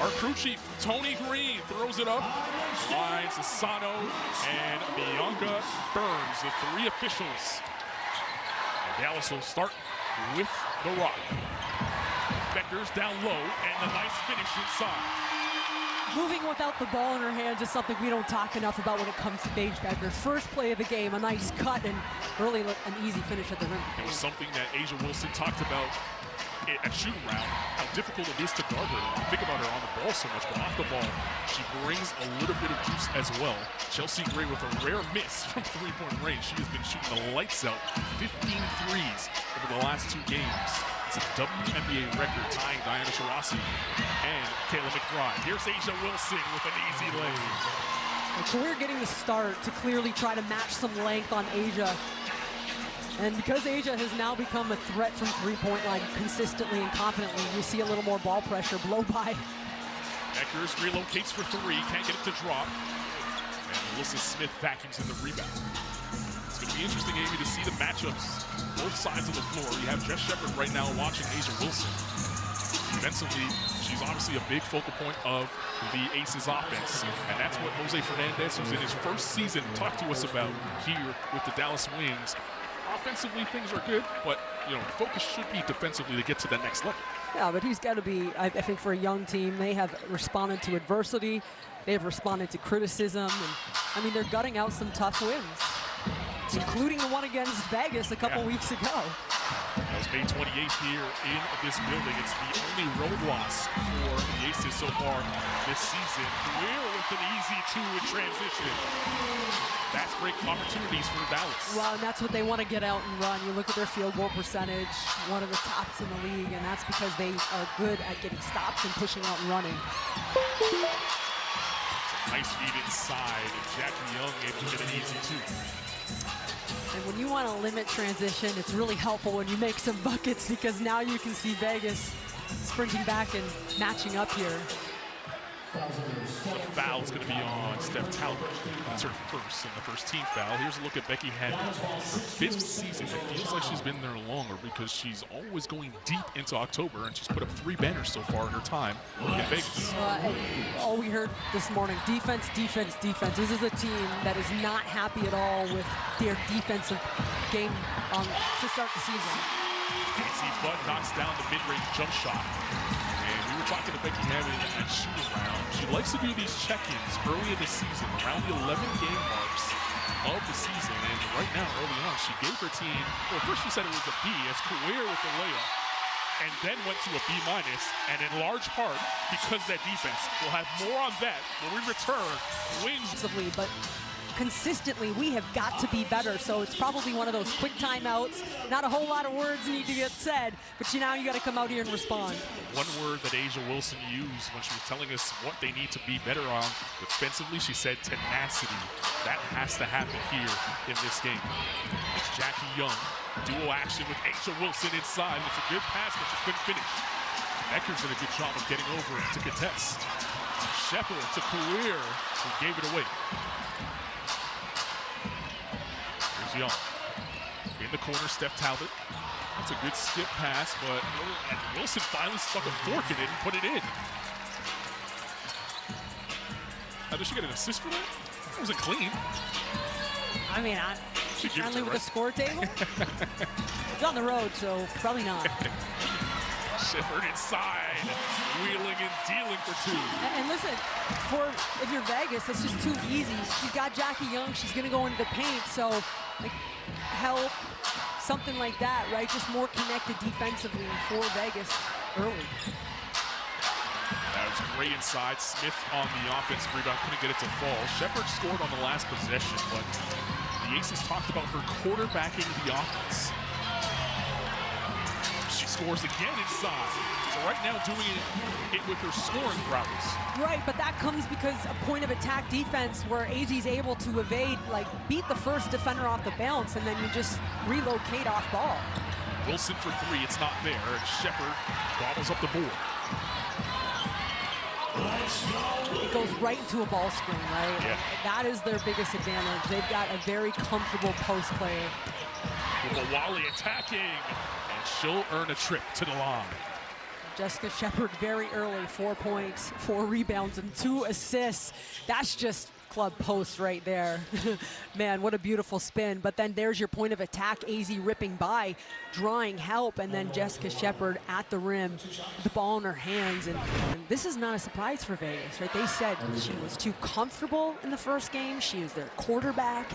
Our crew chief, Tony Green, throws it up. Lines Asano and Bianca Burns, the three officials. And Dallas will start with the rock. Beckers down low, and a nice finish inside. Moving without the ball in her hands is something we don't talk enough about when it comes to Paige Beckers. First play of the game, a nice cut, and really an easy finish at the rim. It was something that A'ja Wilson talked about at shoot-around, how difficult it is to guard her. Think about her on the ball so much, but off the ball, she brings a little bit of juice as well. Chelsea Gray with a rare miss from three-point range. She has been shooting the lights out, 15 threes over the last 2 games. It's a WNBA record, tying Diana Taurasi and Kayla McBride. Here's A'ja Wilson with an easy lay. We're getting the start to clearly try to match some length on A'ja. And because A'ja has now become a threat from three-point line consistently and confidently, you see a little more ball pressure blow by. Beckers relocates for 3, can't get it to drop. And Melissa Smith vacuums in the rebound. It's going to be interesting, Amy, to see the matchups both sides of the floor. You have Jess Shepard right now watching A'ja Wilson. Defensively, she's obviously a big focal point of the Aces offense. And that's what Jose Fernandez, who's in his first season, talked to us about here with the Dallas Wings. Offensively, things are good, but the focus should be defensively to get to the next level. Yeah, but he's got to be, I think for a young team, they have responded to adversity. They have responded to criticism. And, I mean, they're gutting out some tough wins, including the one against Vegas a couple weeks ago. That was May 28th here in this building. It's the only road loss for the Aces so far this season. We're with an easy 2 in transition. That's great opportunities for Dallas. Well, and that's what they want to get out and run. You look at their field goal percentage, one of the tops in the league, and that's because they are good at getting stops and pushing out and running. Nice feed inside, and Jackie Young able to get an easy 2. And when you want to limit transition, it's really helpful when you make some buckets, because now you can see Vegas sprinting back and matching up here. The foul is going to be on Steph Talbot. That's her first and the first team foul. Here's a look at Becky Hammond. Her 5th season. It feels like she's been there longer because she's always going deep into October, and she's put up 3 banners so far in her time in Vegas. All we heard this morning, defense, defense, defense. This is a team that is not happy at all with their defensive game to start the season. Casey Budd knocks down the mid-range jump shot. And we were talking to Becky Hammond at shoot-around. She likes to do these check-ins early in the season, around the 11-game marks of the season. And right now, early on, she gave her team, well, first she said it was a B as Kawir with the layup, and then went to a B-, and in large part because that defense. We'll have more on that when we return. Wings. But consistently, we have got to be better. So it's probably one of those quick timeouts. Not a whole lot of words need to get said, but now you got to come out here and respond. One word that A'ja Wilson used when she was telling us what they need to be better on defensively, she said tenacity. That has to happen here in this game. It's Jackie Young, dual action with A'ja Wilson inside. It's a good pass, but she couldn't finish. Beckers did a good job of getting over to contest. Shepard to Kawir, who gave it away. Young. In the corner, Steph Talbot. That's a good skip pass, but Wilson finally stuck a fork in it and put it in. Now, did she get an assist for that? It wasn't clean. I mean, friendly with the score table? It's on the road, so probably not. Shepard inside, wheeling and dealing for 2. And listen, if you're Vegas, that's just too easy. She's got Jackie Young, she's gonna go into the paint, so like help, something like that, right? Just more connected defensively for Vegas early. That was great inside. Smith on the offensive rebound, couldn't get it to fall. Shepard scored on the last possession, but the Aces talked about her quarterbacking the offense. She scores again inside. So right now doing it with her scoring prowess. Right, but that comes because a point of attack defense where AZ's able to evade, like beat the first defender off the bounce, and then you just relocate off ball. Wilson for 3, it's not there, and Shepard gobbles up the board. It goes right into a ball screen, right? Yeah. That is their biggest advantage. They've got a very comfortable post player. With Wally attacking, and she'll earn a trip to the line. Jessica Shepard very early, 4 points, 4 rebounds, and 2 assists. That's just club post right there. Man, what a beautiful spin. But then there's your point of attack. AZ ripping by, drawing help, and then Jessica Shepard at the rim, the ball in her hands. And this is not a surprise for Vegas, right? They said she was too comfortable in the first game. She is their quarterback.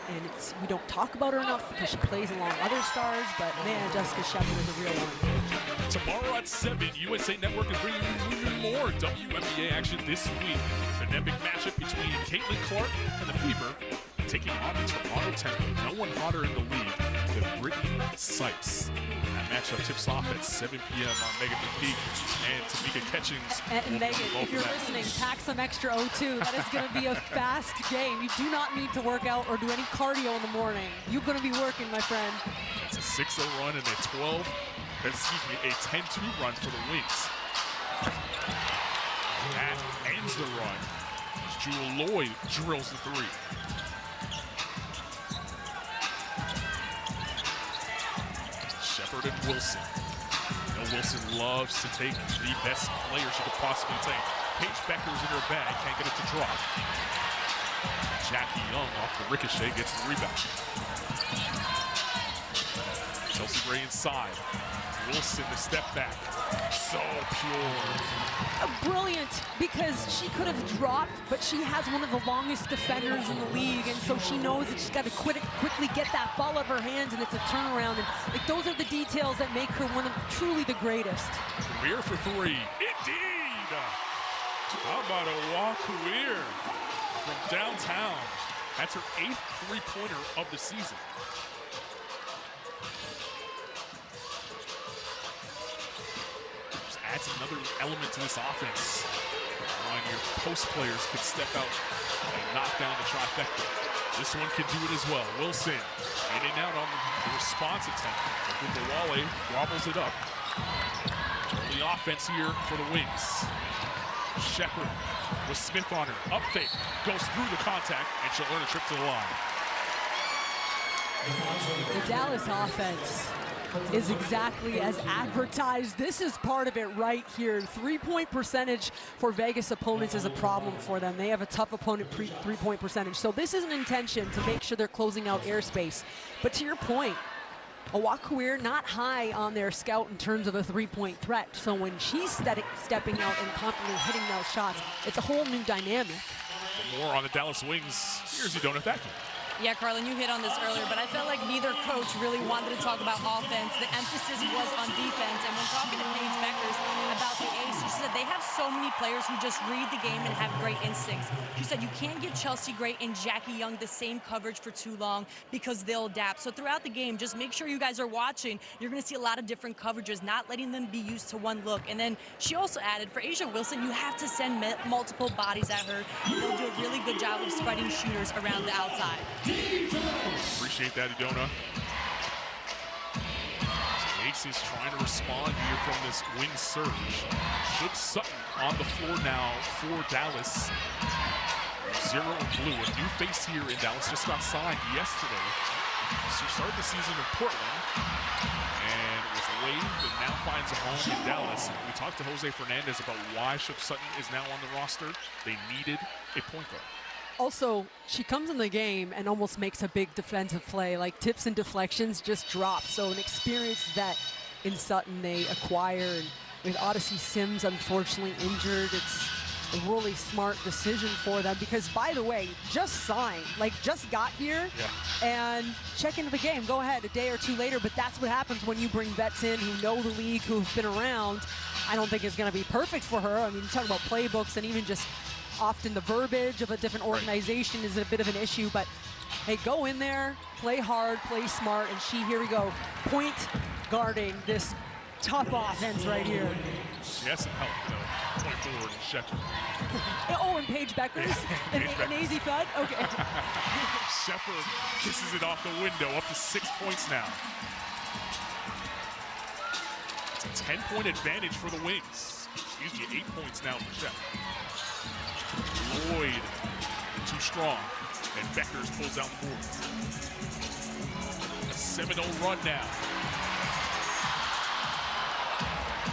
And we don't talk about her enough because she plays along other stars, but man, Jessica Shepard is a real one. Tomorrow at 7, USA Network is bringing you even more WNBA action this week. An epic matchup between Caitlin Clark and the Fever, taking on the Toronto Temple. No one hotter in the league than Brittany Sykes. That matchup tips off at 7 p.m. on Megan McPeak and Tamika Catchings. And Megan, if you're listening, pack some extra O2. That is going to be a fast game. You do not need to work out or do any cardio in the morning. You're going to be working, my friend. It's a 6-0 run and a 10-2 run for the Wings. That ends the run. Jewel Lloyd drills the 3. Shepard and Wilson. You know, Wilson loves to take the best player she could possibly take. Paige Becker's in her bag, can't get it to drop. Jackie Young off the ricochet gets the rebound. Chelsea Gray inside. Wilson the step back. So pure. Brilliant, because she could have dropped, but she has one of the longest defenders in the league, and so she knows that she's got to quickly get that ball out of her hands, and it's a turnaround. And like, those are the details that make her one of truly the greatest. Career for 3. Indeed. How about a Career from downtown? That's her 8th three-pointer of the season. Adds another element to this offense. When your post players could step out and knock down the trifecta. This one can do it as well. Wilson in and out on the response attempt. Wale wobbles it up. Early offense here for the Wings. Shepard with Smith on her. Up fake. Goes through the contact, and she'll earn a trip to the line. The Dallas offense is exactly as advertised. This is part of it right here. 3-point percentage for Vegas opponents is a problem for them. They have a tough opponent three-point percentage. So this is an intention to make sure they're closing out airspace. But to your point, Career not high on their scout in terms of a 3-point threat. So when she's stepping out and confidently hitting those shots, it's a whole new dynamic. For more on the Dallas Wings, here's Idona Thackey. Yeah, Carlin, you hit on this earlier, but I felt like neither coach really wanted to talk about offense. The emphasis was on defense. And when talking to Paige Beckers about the A's, she said they have so many players who just read the game and have great instincts. She said you can't give Chelsea Gray and Jackie Young the same coverage for too long because they'll adapt. So throughout the game, just make sure you guys are watching. You're going to see a lot of different coverages, not letting them be used to one look. And then she also added, for A'ja Wilson, you have to send multiple bodies at her. They'll do a really good job of spreading shooters around the outside. Appreciate that, Idona. Ace is trying to respond here from this wing surge. Shook Sutton on the floor now for Dallas. 0 and blue, a new face here in Dallas, just got signed yesterday. She started the season in Portland and was waived and now finds a home in Dallas. We talked to Jose Fernandez about why Shook Sutton is now on the roster. They needed a point guard. Also, she comes in the game and almost makes a big defensive play, like tips and deflections just drop. So an experienced vet in Sutton they acquire. And with Odyssey Sims unfortunately injured, it's a really smart decision for them because, by the way, just signed, like just got here and check into the game. Go ahead a day or two later, but that's what happens when you bring vets in who know the league, who've been around. I don't think it's going to be perfect for her. I mean, you talk about playbooks and even just often the verbiage of a different organization is a bit of an issue, but hey, go in there, play hard, play smart, and here we go, point guarding this tough offense right here. She has some help, though. Point forward and Shepard. Oh, and Paige Beckers? An AZ Thud? Okay. Shepard kisses it off the window, up to 6 points now. It's a 10-point advantage for the Wings. Excuse me, 8 points now for Shepard. Lloyd, too strong, and Beckers pulls down the board. A 7-0 run now.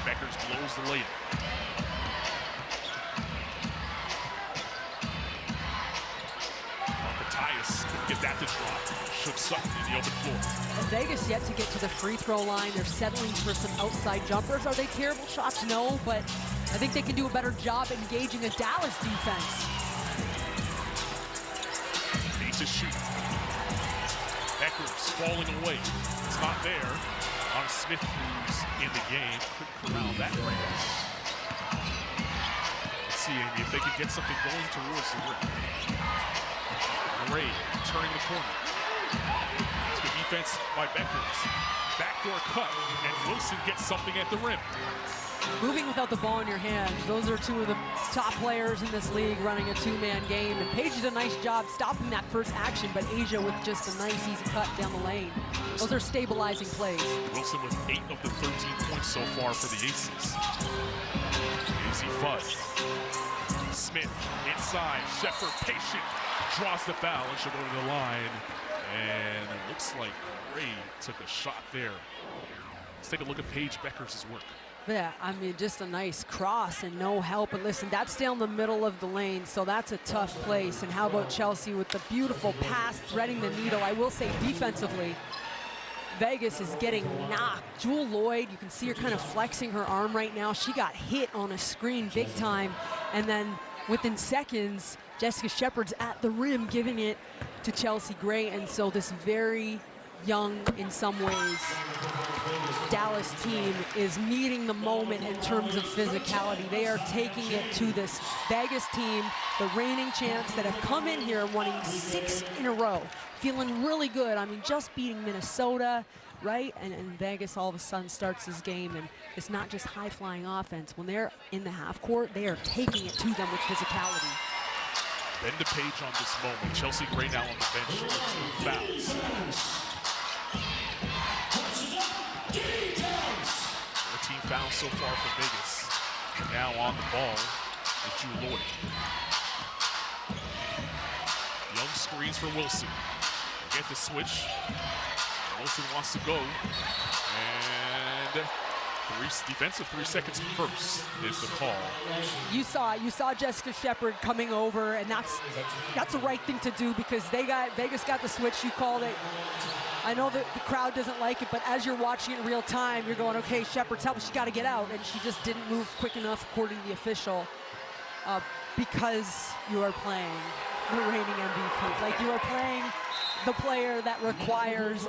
Beckers Beckers blows the lead. Matthias couldn't get that to drop. Shook Sutton in the open floor. Vegas yet to get to the free throw line. They're settling for some outside jumpers. Are they terrible shots? No, but I think they can do a better job engaging a Dallas defense. 8 to shoot. Beckers falling away. It's not there. On Smith, who's in the game, couldn't corral that rebound. Let's see, Amy, if they can get something going towards the rim. Ray turning the corner. It's good defense by Beckers. Backdoor cut, and Wilson gets something at the rim. Moving without the ball in your hands, those are two of the top players in this league running a two-man game. And Paige did a nice job stopping that first action, but Asia with just a nice, easy cut down the lane. Those are stabilizing plays. Wilson with 8 of the 13 points so far for the Aces. Easy fudge. Smith inside. Shepard patient. Draws the foul and she'll go to the line. And it looks like Ray took a shot there. Let's take a look at Paige Beckers' work. Yeah, I mean, just a nice cross and no help. And listen, that's down the middle of the lane, so that's a tough place. And how about Chelsea with the beautiful pass, threading the needle. I will say defensively, Vegas is getting knocked. Jewel Lloyd, you can see her kind of flexing her arm right now. She got hit on a screen big time. And then within seconds, Jessica Shepard's at the rim giving it to Chelsea Gray. And so this very young, in some ways, Dallas team is meeting the moment in terms of physicality. They are taking it to this Vegas team, the reigning champs that have come in here winning 6 in a row, feeling really good. I mean, just beating Minnesota, right? And Vegas all of a sudden starts this game, and it's not just high-flying offense. When they're in the half court, they are taking it to them with physicality. Then to Paige on this moment. Chelsea Gray now on the bench with 2 fouls. 14 fouls so far for Vegas. And now on the ball is Jewel Lloyd. Young screens for Wilson. Get the switch. Wilson wants to go. And defensive 3 seconds first is the call. You saw Jessica Shepard coming over, and that's the right thing to do because Vegas got the switch. You called it. I know that the crowd doesn't like it, but as you're watching it in real time, you're going, okay, Shepard's helping, she got to get out, and she just didn't move quick enough according to the official because you are playing the reigning MVP. Like, you are playing the player that requires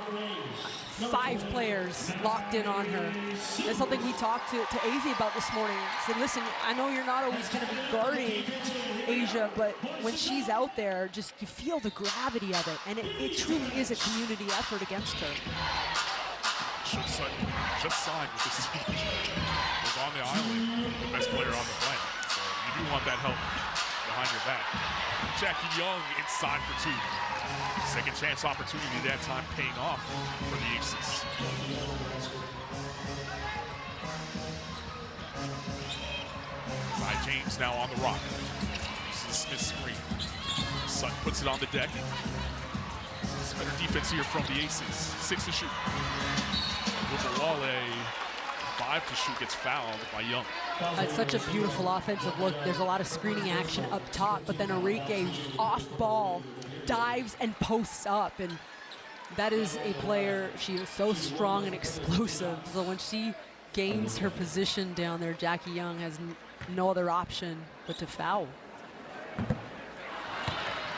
5 players locked in on her. That's something we talked to AZ about this morning. Said, listen, I know you're not always going to be guarding Asia, but when she's out there, just you feel the gravity of it, and it truly is a community effort against her. Shook Sutton just signed with this team. Was on the island, the best player on the planet. So you do want that help behind your back. Jackie Young inside for 2. Second chance opportunity that time paying off for the Aces. Cy James now on the rock. This is Smith's screen. Sutton puts it on the deck. It's better defense here from the Aces. 6 to shoot. Wale, 5 to shoot, gets fouled by Young. It's such a beautiful offensive look. There's a lot of screening action up top, but then Enrique off ball dives and posts up, and that is a player. She is so strong and explosive. So when she gains her position down there, Jackie Young has no other option but to foul.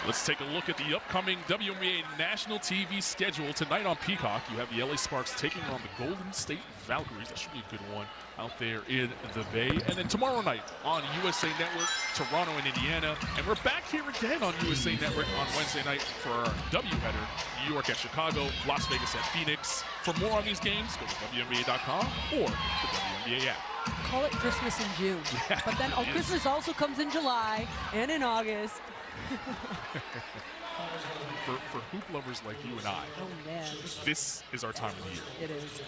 Let's take a look at the upcoming WNBA national TV schedule. Tonight on Peacock, you have the LA Sparks taking on the Golden State Valkyries. That should be a good one out there in the Bay. And then tomorrow night on USA Network, Toronto and Indiana. And we're back here again on USA Network on Wednesday night for our doubleheader. New York at Chicago, Las Vegas at Phoenix. For more on these games, go to WNBA.com or the WNBA app. Call it Christmas in June. Yeah, but then Christmas also comes in July and in August. for hoop lovers like you and I, this is our time of the year. It is.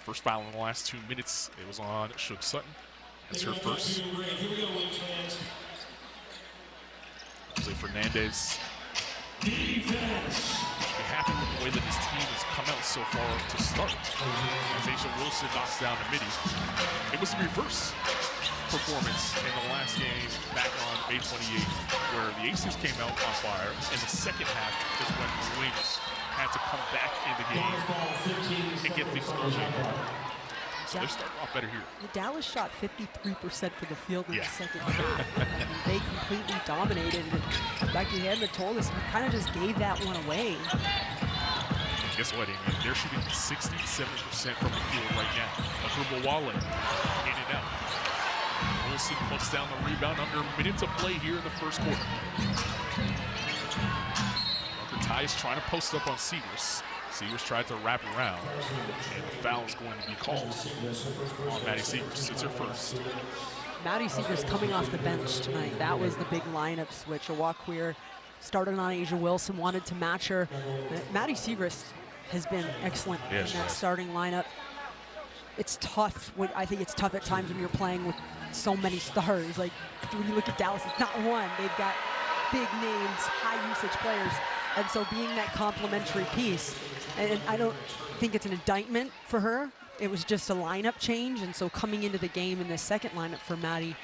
First foul in the last 2 minutes. It was on Shook Sutton. That's her first. Jose Fernandez. She happy with the way that his team has come out so far to start. As Asia Wilson knocks down a midi. It was the reverse performance in the last game back on May 28th, where the Aces came out on fire, and the second half is when the Wings had to come back in the game and get things going. So they're starting off better here. Dallas shot 53% for the field in the second half. I mean, they completely dominated. And Becky Hammer told us we kind of just gave that one away. Guess what, Amy? They're shooting 67% from the field right now. Akrubawale in and out. Wilson puts down the rebound under a minute to play here in the first quarter. Bunker Ty is trying to post up on Seegers. Seegers tried to wrap around, and the foul is going to be called on Maddie Seegers. It's her first. Maddie Seegers coming off the bench tonight. That was the big lineup switch. Awakweir started on Asia Wilson, wanted to match her. Maddie Seegers has been excellent in that starting lineup. It's tough. I think it's tough at times when you're playing with so many stars. Like when you look at Dallas, it's not one. They've got big names, high usage players. And so being that complementary piece, and I don't think it's an indictment for her. It was just a lineup change. And so coming into the game in the second lineup for Maddie,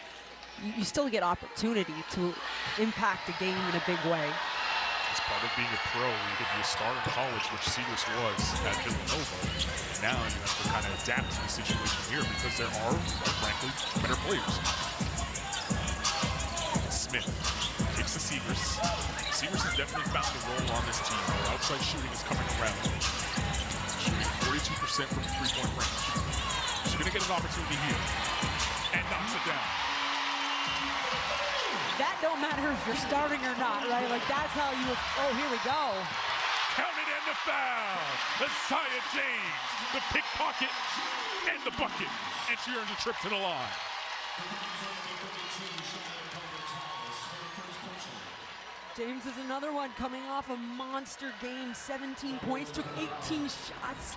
you still get opportunity to impact the game in a big way. As part of being a pro, you could be a star in college, which Seegers was at Villanova. Now you have to kind of adapt to the situation here because there are, frankly, better players. Smith kicks to Seegers. Seegers has definitely found the role on this team. Their outside shooting is coming around. Shooting 42% from three-point range. She's going to get an opportunity here. And knocks it down. That don't matter if you're starting or not, right? Like that's how you, oh, here we go. Counted and the foul. Messiah James, the pickpocket and the bucket. And she earns a trip to the line. James is another one coming off a monster game, 17 points, took 18 shots.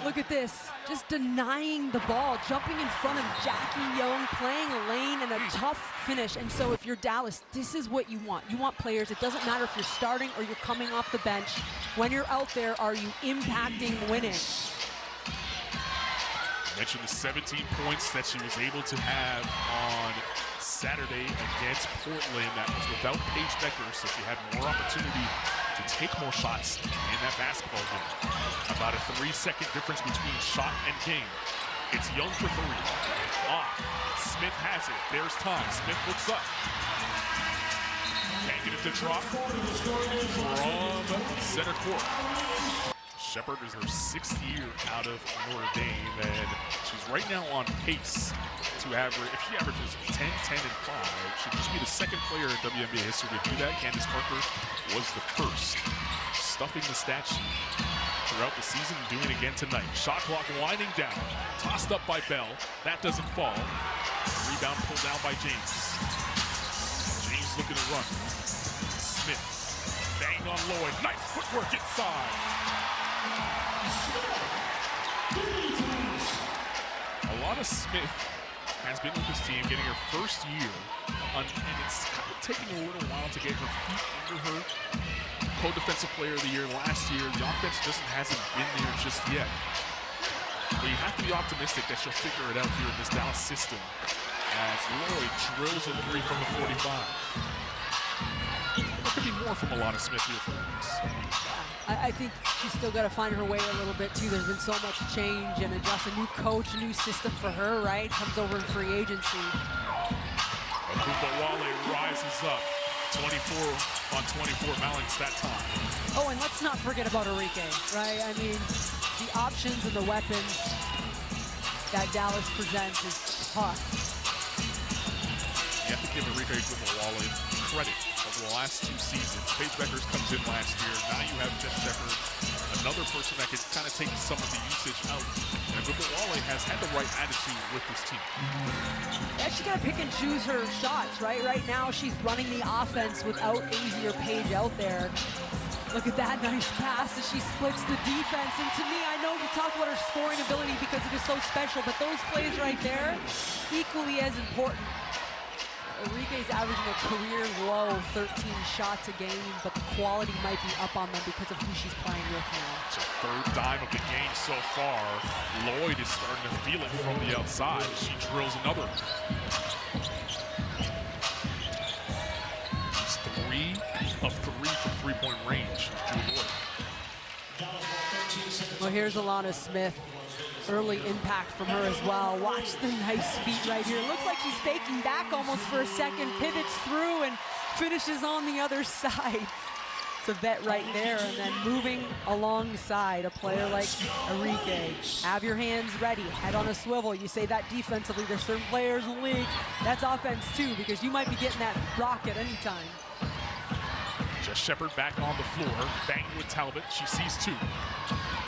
Look at this, just denying the ball, jumping in front of Jackie Young, playing a lane and a tough finish. And so if you're Dallas, this is what you want. You want players, it doesn't matter if you're starting or you're coming off the bench. When you're out there, are you impacting winning? I mentioned the 17 points that she was able to have on Saturday against Portland. That was without Paige Becker, so she had more opportunity to take more shots in that basketball game. About a 3-second difference between shot and game. It's Young for three. Smith has it. There's time. Smith looks up. Can't get it to drop from center court. Shepherd is her 6th year out of Notre Dame, and she's right now on pace to average, if she averages 10, 10, and 5, she'd just be the second player in WNBA history to do that. Candace Parker was the first. Stuffing the stat sheet throughout the season, doing it again tonight. Shot clock winding down. Tossed up by Bell. That doesn't fall. Rebound pulled down by James. James looking to run. Smith banged on Lloyd. Nice footwork inside. Alana Smith has been with this team, getting her first year, and it's kind of taking a little while to get her feet under her. Co-defensive player of the year last year. The offense just hasn't been there just yet. But you have to be optimistic that she'll figure it out here in this Dallas system as Lloyd drills a three from the 45. There could be more from Alana Smith here for us. I think she's still got to find her way a little bit too. There's been so much change and adjust, a new coach, a new system for her, right? Comes over in free agency. Akrubawale rises up. 24 on 24 Malinks that time. Oh, and let's not forget about Enrique, right? I mean, the options and the weapons that Dallas presents is tough. You have to give Enrique Akrubawale credit over the last 2 seasons. Paige Beckers comes in last year. Now you have Jess Shepherd, another person that can kind of take some of the usage out. And Akrubawale has had the right attitude with this team. Yeah, she's got to pick and choose her shots, right? Right now, she's running the offense without Azzi or Paige out there. Look at that nice pass as she splits the defense. And to me, I know you talk about her scoring ability because it is so special, but those plays right there, equally as important. Enrique's averaging a career low 13 shots a game, but the quality might be up on them because of who she's playing with now. It's her third dime of the game so far. Lloyd is starting to feel it from the outside. She drills another. She's 3 of 3 from three-point range. Well, here's Alana Smith. Early impact from her as well. Watch the nice feet right here. Looks like she's faking back almost for a second, pivots through and finishes on the other side. It's a vet right there, and then moving alongside a player like Enrique. Have your hands ready, head on a swivel. You say that defensively, there's certain players in the league. That's offense too, because you might be getting that rock at any time. Just Shepard back on the floor, banging with Talbot. She sees 2.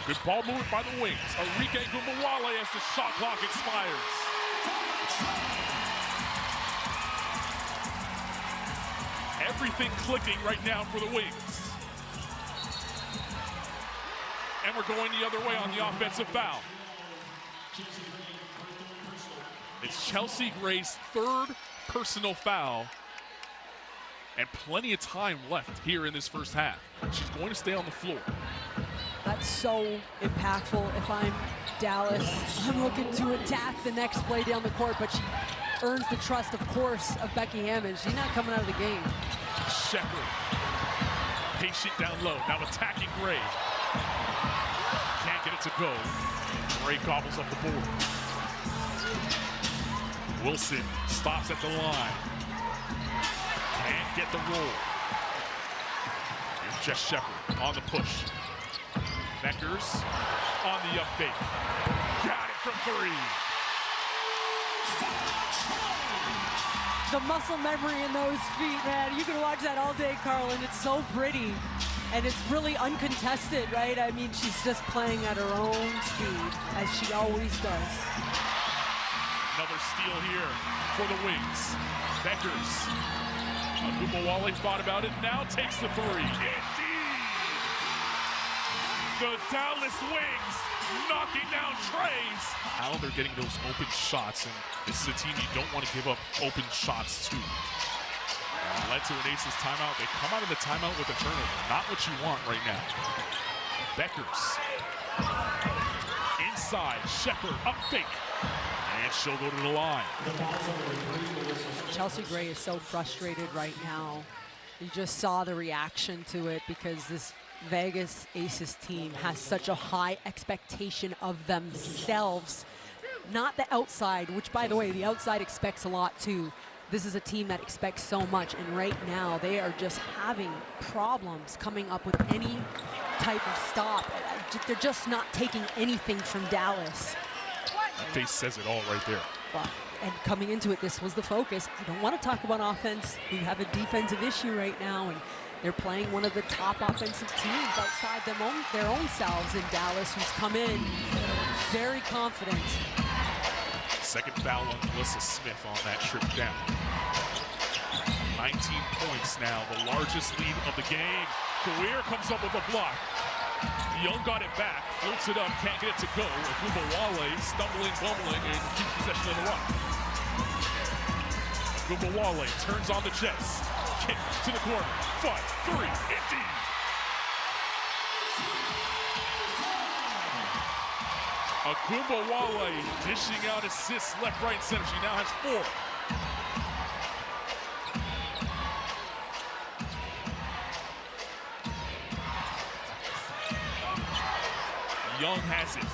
Good ball movement by the wings. Enrique Gumbawale as the shot clock expires. Everything clicking right now for the wings. And we're going the other way on the offensive foul. It's Chelsea Gray's 3rd personal foul. And plenty of time left here in this first half. She's going to stay on the floor. That's so impactful. If I'm Dallas, I'm looking to attack the next play down the court, but she earns the trust, of course, of Becky Hammond. She's not coming out of the game. Shepard, patient down low, now attacking Gray. Can't get it to go. Gray gobbles up the board. Wilson stops at the line. Can't get the roll. Here's Jess Shepard on the push. Beckers on the up fake. Got it from 3. The muscle memory in those feet, man. You can watch that all day, Carlin. It's so pretty. And it's really uncontested, right? I mean, she's just playing at her own speed, as she always does. Another steal here for the Wings. Beckers. Gumbawale thought about it, now takes the 3. Indeed! The Dallas Wings knocking down trays. How they're getting those open shots, and this is a team you don't want to give up open shots to. Led to an Aces timeout. They come out of the timeout with a turnover. Not what you want right now. Beckers. Inside, Shepard, up fake. And she'll go to the line. Chelsea Gray is so frustrated right now. You just saw the reaction to it because this Vegas Aces team has such a high expectation of themselves. Not the outside, which, by the way, the outside expects a lot too. This is a team that expects so much, and right now they are just having problems coming up with any type of stop. They're just not taking anything from Dallas. That face says it all right there. And coming into it, this was the focus. I don't want to talk about offense. We have a defensive issue right now, and they're playing one of the top offensive teams outside their own selves in Dallas, who's come in very confident. Second foul on Melissa Smith on that trip down. 19 points now, the largest lead of the game. Kawir comes up with a block. Young got it back, floats it up, can't get it to go. Gumbawale stumbling, bumbling, and keeps possession of the rock. Gumbawale turns on the Jets. Kick to the corner. 5-3, indeed. Gumbawale dishing out assists left, right, and center. She now has 4. Young has it.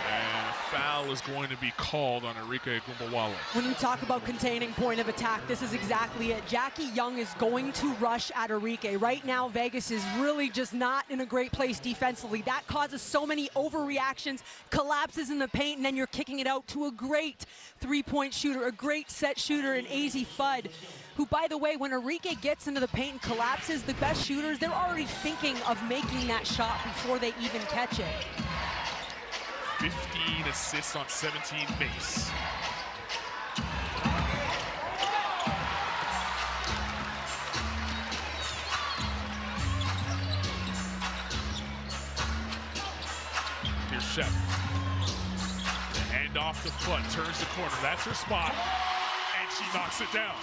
And a foul is going to be called on Enrique Gumbawale. When you talk about containing point of attack, this is exactly it. Jackie Young is going to rush at Enrique. Right now, Vegas is really just not in a great place defensively. That causes so many overreactions, collapses in the paint, and then you're kicking it out to a great three-point shooter, a great set shooter in AZ Fudd, who, by the way, when Enrique gets into the paint and collapses, the best shooters, they're already thinking of making that shot before they even catch it. 15 assists on 17 base. Here's Shep. The handoff off the foot, turns the corner. That's her spot, and she knocks it down.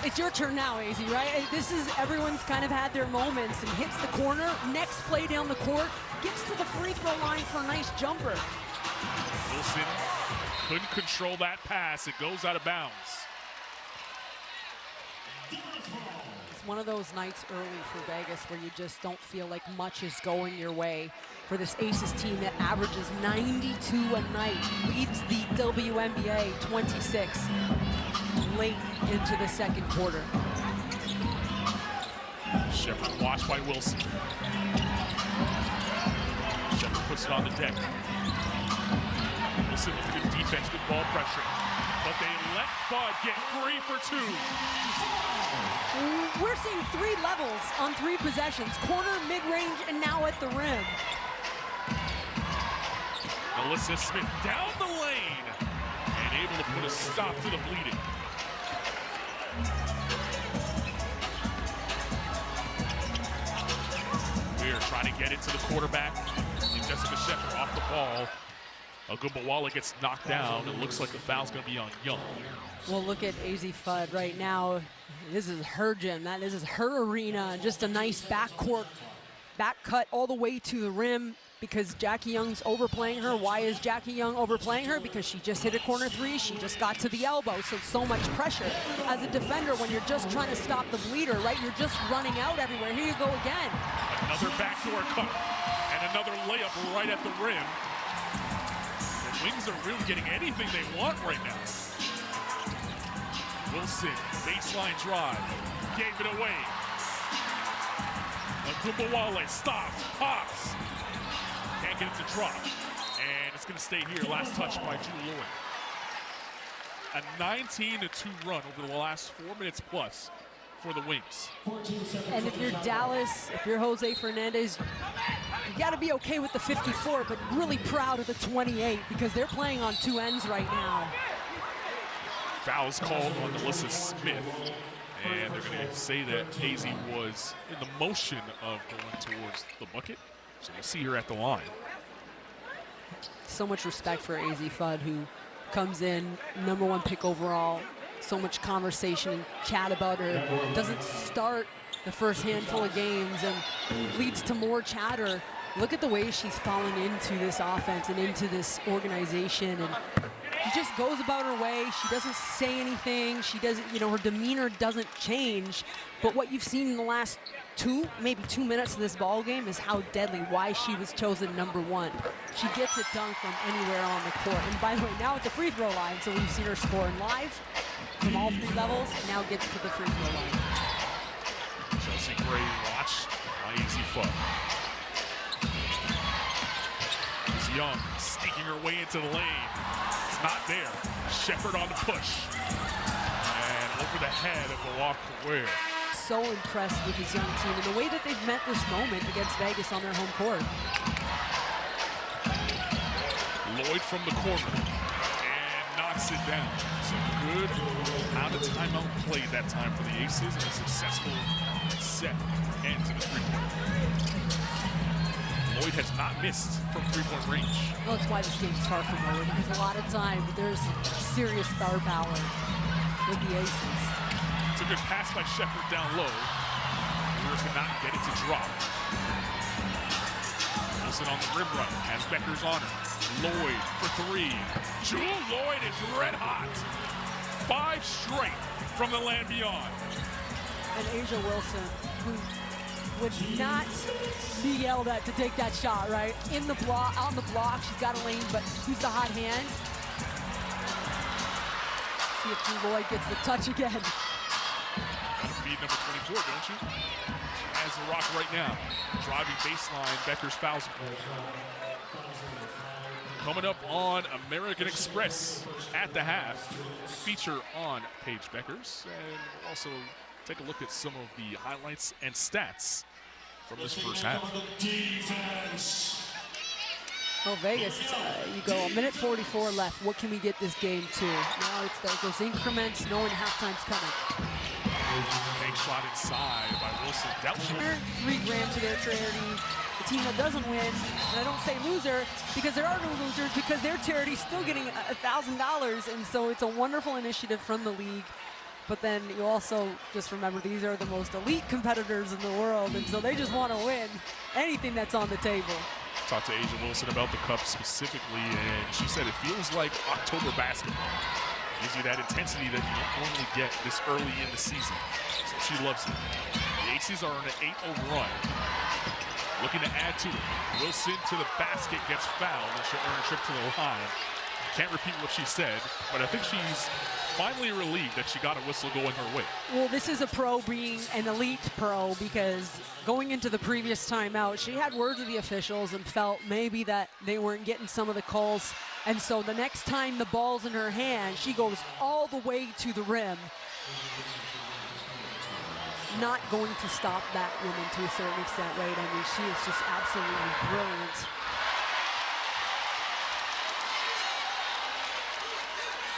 It's your turn now, AZ, right? This is, everyone's kind of had their moments and hits the corner. Next play down the court, gets to the free throw line for a nice jumper. Wilson couldn't control that pass. It goes out of bounds. It's one of those nights early for Vegas where you just don't feel like much is going your way for this Aces team that averages 92 a night, leads the WNBA 26 late into the second quarter. Shepherd watched by Wilson. Shepherd puts it on the deck. Wilson with good defense, good ball pressure. But they let Bud get free for two. We're seeing 3 levels on 3 possessions. Corner, mid-range, and now at the rim. Alyssa Smith down the lane and able to put a stop to the bleeding. We're trying to get it to the quarterback. And Jessica Shepherd off the ball. Ogunbowale gets knocked down. It looks like the foul's going to be on Young. Well, look at AZ Fudd right now. This is her gym. This is her arena. Just a nice backcourt back cut all the way to the rim because Jackie Young's overplaying her. Why is Jackie Young overplaying her? Because she just hit a corner 3. She just got to the elbow. So much pressure. As a defender, when you're just trying to stop the bleeder, right? You're just running out everywhere. Here you go again. Another backdoor cut and another layup right at the rim. The Wings are really getting anything they want right now. Wilson, baseline drive, gave it away. Ogunbowale stops, pops. Can't get it to drop. And it's going to stay here. Last touch by Drew Lloyd. A 19-2 run over the last 4 minutes plus for the Wings. And if you're Dallas, if you're Jose Fernandez, you got to be okay with the 54, but really proud of the 28 because they're playing on 2 ends right now. Foul's called on Alyssa Smith, and they're going to say that AZ was in the motion of going towards the bucket. So we'll see her at the line. So much respect for AZ Fudd, who comes in #1 pick overall. So much conversation and chat about her. Doesn't start the first handful of games and leads to more chatter. Look at the way she's falling into this offense and into this organization, and she just goes about her way. She doesn't say anything. She doesn't, her demeanor doesn't change. But what you've seen in the last maybe 2 minutes of this ball game is how deadly, why she was chosen #1. She gets it done from anywhere on the court. And by the way, now at the free throw line, so we've seen her scoring live from all 3 levels, now gets to the free throw line. Chelsea Gray watched by AZ Fudd. Young sneaking her way into the lane. It's not there. Shepherd on the push. And over the head of Ogunbowale. So impressed with this young team and the way that they've met this moment against Vegas on their home court. Lloyd from the corner and knocks it down. So good out of timeout play that time for the Aces and a successful set end to the three-point. Lloyd has not missed from three-point range. Well, that's why this game's far from over, because a lot of time there's serious star power with the Aces. It's a good pass by Shepherd down low. Brewer cannot get it to drop. Wilson on the rim run, has Beckers on her. Lloyd for 3. Jewel Lloyd is red hot. 5 straight from the land beyond. And Asia Wilson, who would not be yelled at to take that shot, right? In the block, on the block, she's got a lane, but who's the hot hand? See if Drew Lloyd gets the touch again. Gotta feed number 24, don't you? She has the rock right now. Driving baseline, Beckers fouls her. Coming up on American Express at the half, feature on Paige Beckers, and we'll also take a look at some of the highlights and stats from this first half. Well, Vegas, you go a minute 44 left. What can we get this game to? Now it's those increments, knowing halftime's coming. Big shot inside by Wilson. $3 grand to their charity. team that doesn't win, and I don't say loser because there are no losers, because their charity's still getting $1,000, and so it's a wonderful initiative from the league. But then you also just remember these are the most elite competitors in the world, and so they just want to win anything that's on the table. Talked to Asia Wilson about the Cup specifically, and she said it feels like October basketball. Gives you that intensity that you don't normally get this early in the season. So she loves it. The Aces are on an 8-0 run. Looking to add to it. Wilson to the basket, gets fouled, and she'll earn a trip to the line. Can't repeat what she said, but I think she's finally relieved that she got a whistle going her way. Well, this is a pro being an elite pro, because going into the previous timeout, she had words with the officials and felt maybe that they weren't getting some of the calls. And so the next time the ball's in her hand, she goes all the way to the rim. Not going to stop that woman to a certain extent, right? I mean, she is just absolutely brilliant.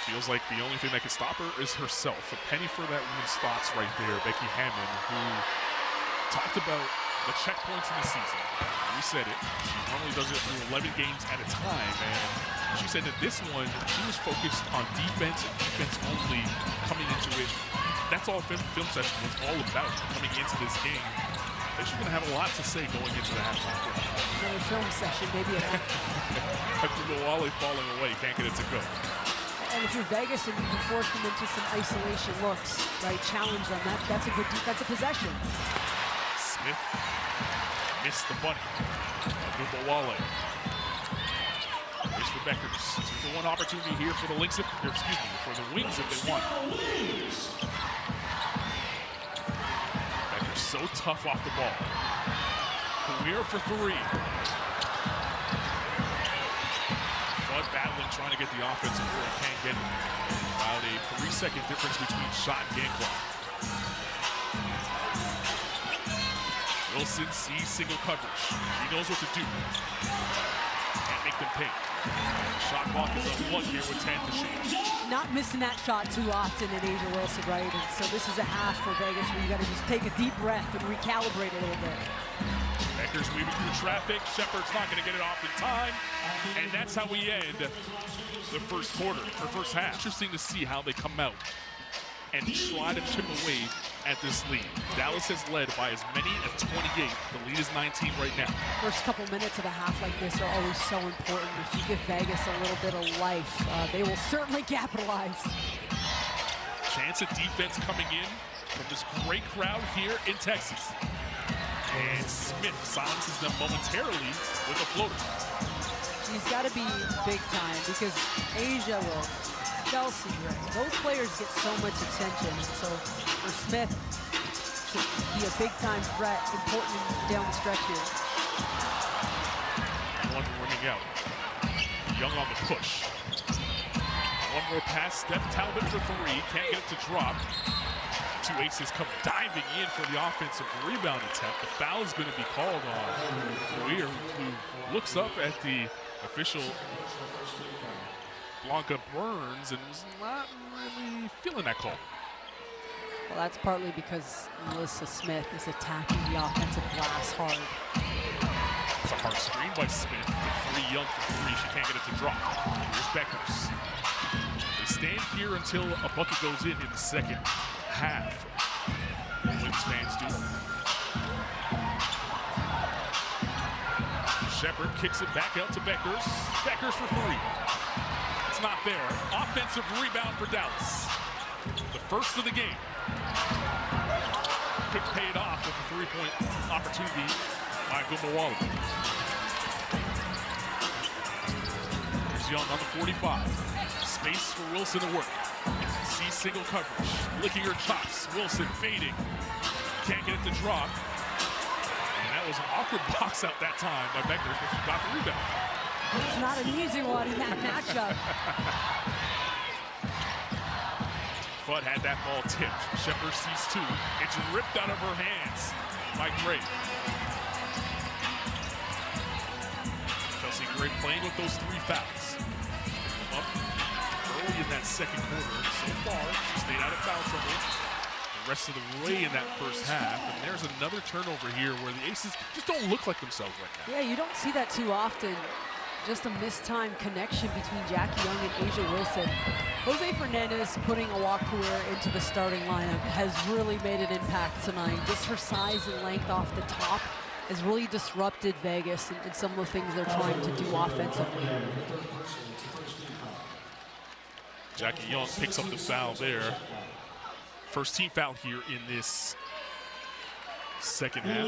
Feels like the only thing that can stop her is herself. A penny for that woman's thoughts right there. Becky Hammond, who talked about the checkpoints in the season. We said it. She normally does it through 11 games at a time, and she said that this one, she was focused on defense and defense only coming into it. That's all film session was all about coming into this game. I think she's going to have a lot to say going into the halftime break. Another film session, maybe a Wale falling away, can't get it to go. And if you're Vegas and you can force them into some isolation looks, right, challenge them, that's a good defensive possession. Smith missed the bunny. Wale. Race for Beckers. 2-for-1 opportunity here for the Lynx, for the Wings if they want. Beckers so tough off the ball. We're for three. Bud battling, trying to get the offensive board, can't get it. About a 3-second difference between shot and game clock. Wilson sees single coverage. He knows what to do. Can't make them pay. Shot clock is unplugged here with 10 to shoot. Not missing that shot too often in Asia Wilson, right? And so this is a half for Vegas where you got to just take a deep breath and recalibrate a little bit. Beckers weaving through traffic. Shepard's not going to get it off in time. And that's how we end the first quarter, or first half. Interesting to see how they come out and try to chip away at this lead. Dallas has led by as many as 28. The lead is 19 right now. First couple minutes of a half like this are always so important. If you give Vegas a little bit of life, they will certainly capitalize. Chance of defense coming in from this great crowd here in Texas. And Smith silences them momentarily with a floater. She's got to be big time because Asia will, Chelsea, right? Those players get so much attention. And so for Smith to be a big time threat, important down the stretch here. One running out. Young on the push. One more pass. Steph Talbot for three. Can't get it to drop. Two Aces come diving in for the offensive rebound attempt. The foul is going to be called on Weir, who looks up at the official Blanca Burns and was not really feeling that call. Well, that's partly because Melissa Smith is attacking the offensive glass hard. It's a hard screen by Smith. Free Young for three. She can't get it to drop. Here's Beckers. They stand here until a bucket goes in the second half. Wings fans do. Shepard kicks it back out to Beckers. Beckers for three. It's not there. Offensive rebound for Dallas. The first of the game. Could pay it off with a three-point opportunity by Gumawala. Here's Young on the 45. Space for Wilson to work. Sees single coverage. Licking her chops. Wilson fading. Can't get it to drop. And that was an awkward box out that time by Beckers, but she got the rebound. It's not an easy one in that matchup. Fudd had that ball tipped. Shepard sees two. It's ripped out of her hands by Gray. Chelsea Gray playing with those three fouls. Up early in that second quarter. So far, she stayed out of foul trouble. the rest of the way in that first half. And there's another turnover here where the Aces just don't look like themselves right now. Yeah, you don't see that too often. Just a mistimed connection between Jackie Young and Asia Wilson. Jose Fernandez putting Awakawir into the starting lineup has really made an impact tonight. Just her size and length off the top has really disrupted Vegas and some of the things they're trying to do offensively. Jackie Young picks up the foul there. First team foul here in this second half.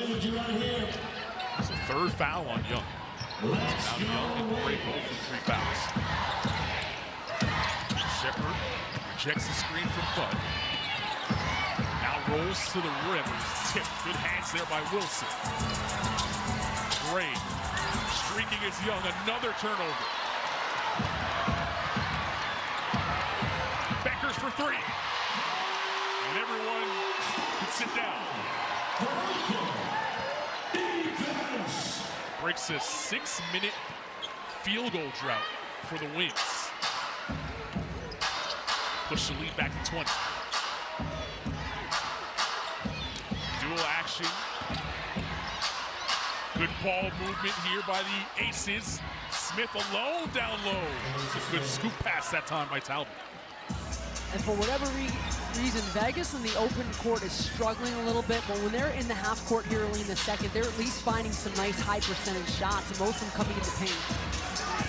It's the third foul on Young. So now Young and Gray both for 3 fouls. Shepard rejects the screen from Fudd. Now rolls to the rim. It's tipped. Good hands there by Wilson. Gray streaking as Young. Another turnover. Beckers for 3. And everyone can sit down. Breaks a 6-minute field goal drought for the Wings. Push the lead back to 20. Dual action. Good ball movement here by the Aces. Smith alone down low. It's a good scoop pass that time by Talbot. And for whatever reason, Vegas in the open court is struggling a little bit, but when they're in the half court here early in the second, they're at least finding some nice high percentage shots, and most of them coming in the paint.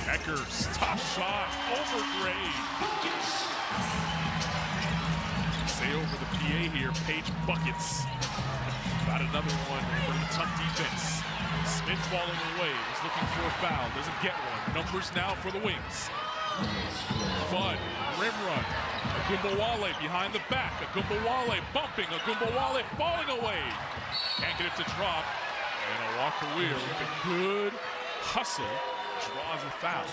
Beckers, top shot over Gray. Say over the PA here, Page buckets. Got another one for the tough defense. Smith falling away, was looking for a foul, doesn't get one. Numbers now for the Wings. Fudd, rim run. Agumbawale behind the back. Agumbawale bumping. Agumbawale falling away. Can't get it to drop. And Awakawir with a good hustle draws a foul.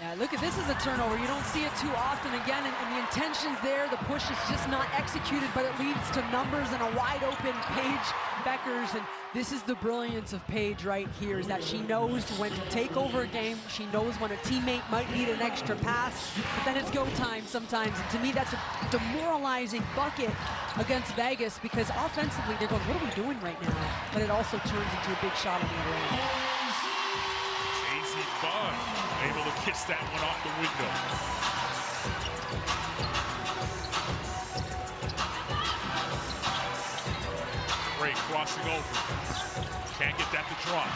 Yeah, look at this as a turnover. You don't see it too often again, and the intention's there. The push is just not executed, but it leads to numbers and a wide open Paige Beckers. And this is the brilliance of Paige right here, is that she knows when to take over a game. She knows when a teammate might need an extra pass, but then it's go time sometimes. And to me, that's a demoralizing bucket against Vegas, because offensively they're going, what are we doing right now? But it also turns into a big shot on the other end. Easy fun. Able to kiss that one off the window. Gray crossing over. Can't get that to drop.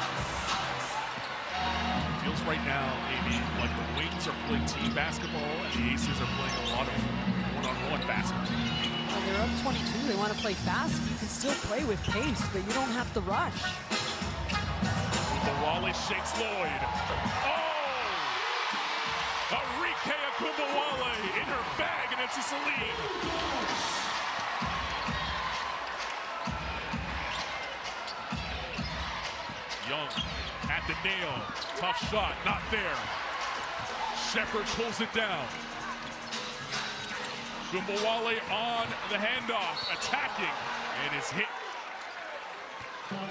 Feels right now, Amy, like the Wings are playing team basketball and the Aces are playing a lot of one-on-one basketball. When they're up 22, they want to play fast. You can still play with pace, but you don't have to rush. Agumbawale shakes Lloyd. Oh! Arike Agumbawale in her bag, and it's a Celine. Young at the nail. Tough shot, not there. Shepard pulls it down. Agumbawale on the handoff, attacking, and is hit.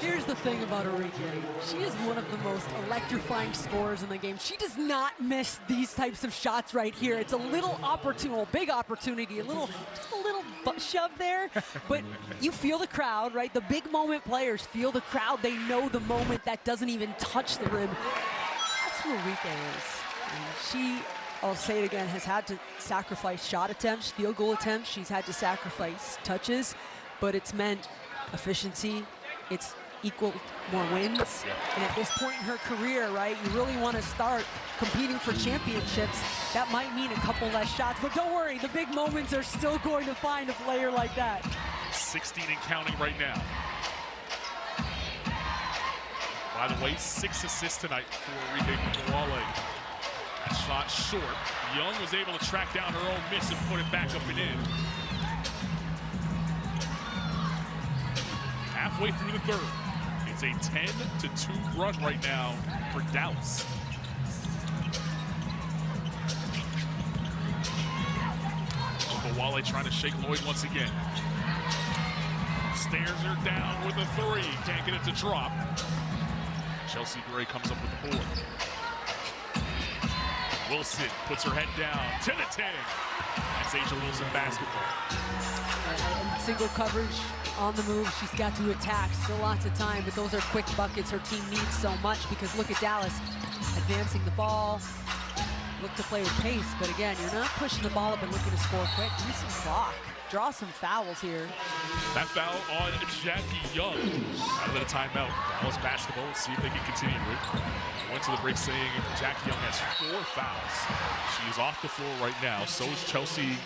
Here's the thing about Arike. She is one of the most electrifying scorers in the game. She does not miss these types of shots right here. It's a little big opportunity, just a little butt shove there, but you feel the crowd, right? The big moment players feel the crowd. They know the moment that doesn't even touch the rim. That's who Arike is. And she, I'll say it again, has had to sacrifice shot attempts, field goal attempts. She's had to sacrifice touches, but it's meant efficiency. It's equal more wins. And at this point in her career, right, you really want to start competing for championships. That might mean a couple less shots, but don't worry, the big moments are still going to find a player like that. 16 and counting right now. By the way, 6 assists tonight for Arike Agumbawale. That shot short. Young was able to track down her own miss and put it back up and in. Halfway through the third. It's a 10-2 run right now for Dallas. Agumbawale trying to shake Lloyd once again. Stares her down with a 3. Can't get it to drop. Chelsea Gray comes up with the board. Wilson puts her head down to the 10. That's Asia Wilson basketball. And single coverage on the move. She's got to attack. Still lots of time, but those are quick buckets her team needs so much, because look at Dallas advancing the ball. Look to play with pace, but again, you're not pushing the ball up and looking to score quick. Use some clock. Draw some fouls here. That foul on Jackie Young. Out of the timeout. Dallas basketball. Let's see if they can continue it. Went to the break saying Jackie Young has 4 fouls. She is off the floor right now. So is Chelsea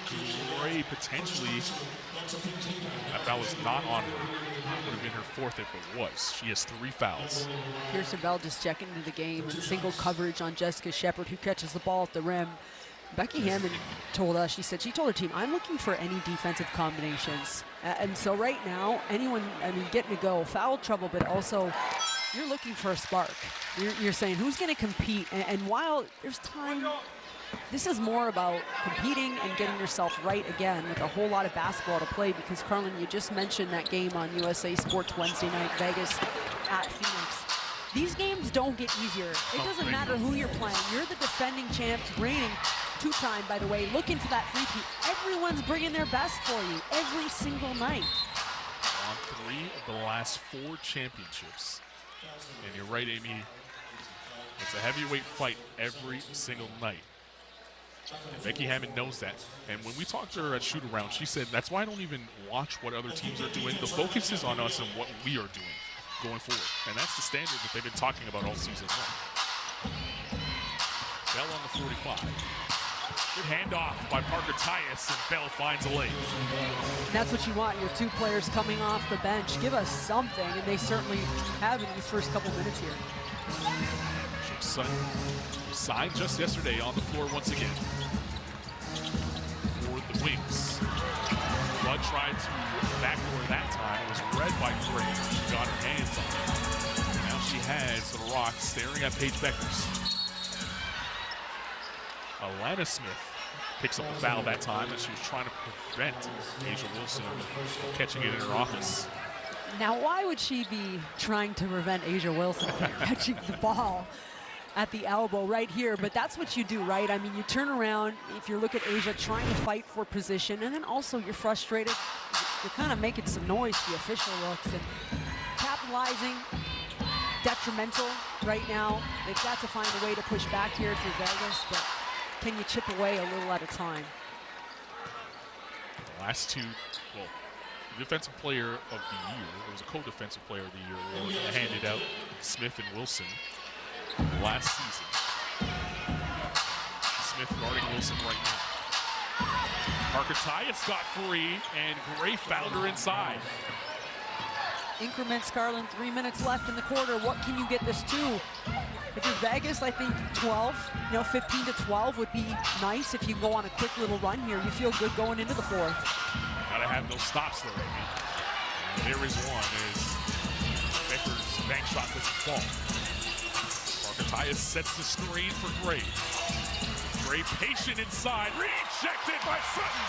Gray potentially. That foul is not on her. Would have been her 4th if it was. She has 3 fouls. Pearson Bell just checking into the game. And single coverage on Jessica Shepard, who catches the ball at the rim. Becky Hammond told us, she told her team, I'm looking for any defensive combinations. And so right now, anyone, getting to go, foul trouble, but also you're looking for a spark. You're saying, who's going to compete? And while there's time, this is more about competing and getting yourself right again with a whole lot of basketball to play, because Carlin, you just mentioned that game on USA Sports Wednesday night, Vegas at Phoenix. These games don't get easier. It doesn't matter who you're playing. You're the defending champs, reigning 2-time, by the way, looking for that three-peat. Everyone's bringing their best for you every single night. On 3 of the last 4 championships. And you're right, Amy. It's a heavyweight fight every single night. And Becky Hammond knows that. And when we talked to her at shoot-around, she said, that's why I don't even watch what other teams are doing. The focus is on us and what we are doing going forward. And that's the standard that they've been talking about all season long. Bell on the 45. Good handoff by Parker Tyus, and Bell finds a lane. And that's what you want, your 2 players coming off the bench. Give us something, and they certainly have in these first couple minutes here. Jake Sutton signed just yesterday on the floor once again for the Wings. Blood tried to backdoor that time. It was read by Gray. She got her hands on it. Now she has the rock staring at Paige Beckers. Alana Smith picks up the foul that time, and she was trying to prevent Asia Wilson from catching it in her office. Now, why would she be trying to prevent Asia Wilson from catching the ball at the elbow right here? But that's what you do, right? I mean, you turn around, if you look at Asia trying to fight for position, and then also you're frustrated. You're kind of making some noise, the official looks, and capitalizing, detrimental right now. They've got to find a way to push back here if you're Vegas, but can you chip away a little at a time? The last 2, well, the defensive player of the year, it was a co-defensive player of the year award handed out, Smith and Wilson, last season. Smith guarding Wilson right now. Parker Tyus got free, and Gray fouled her inside. Increments, Carlin, 3 minutes left in the quarter. What can you get this to? If you're Vegas, I think 15 to 12 would be nice if you go on a quick little run here. You feel good going into the 4th. Gotta have no stops there, Amy. And there is one, as Becker's bank shot doesn't fall. Parker Tyus sets the screen for Gray. Gray patient inside, rejected by Sutton.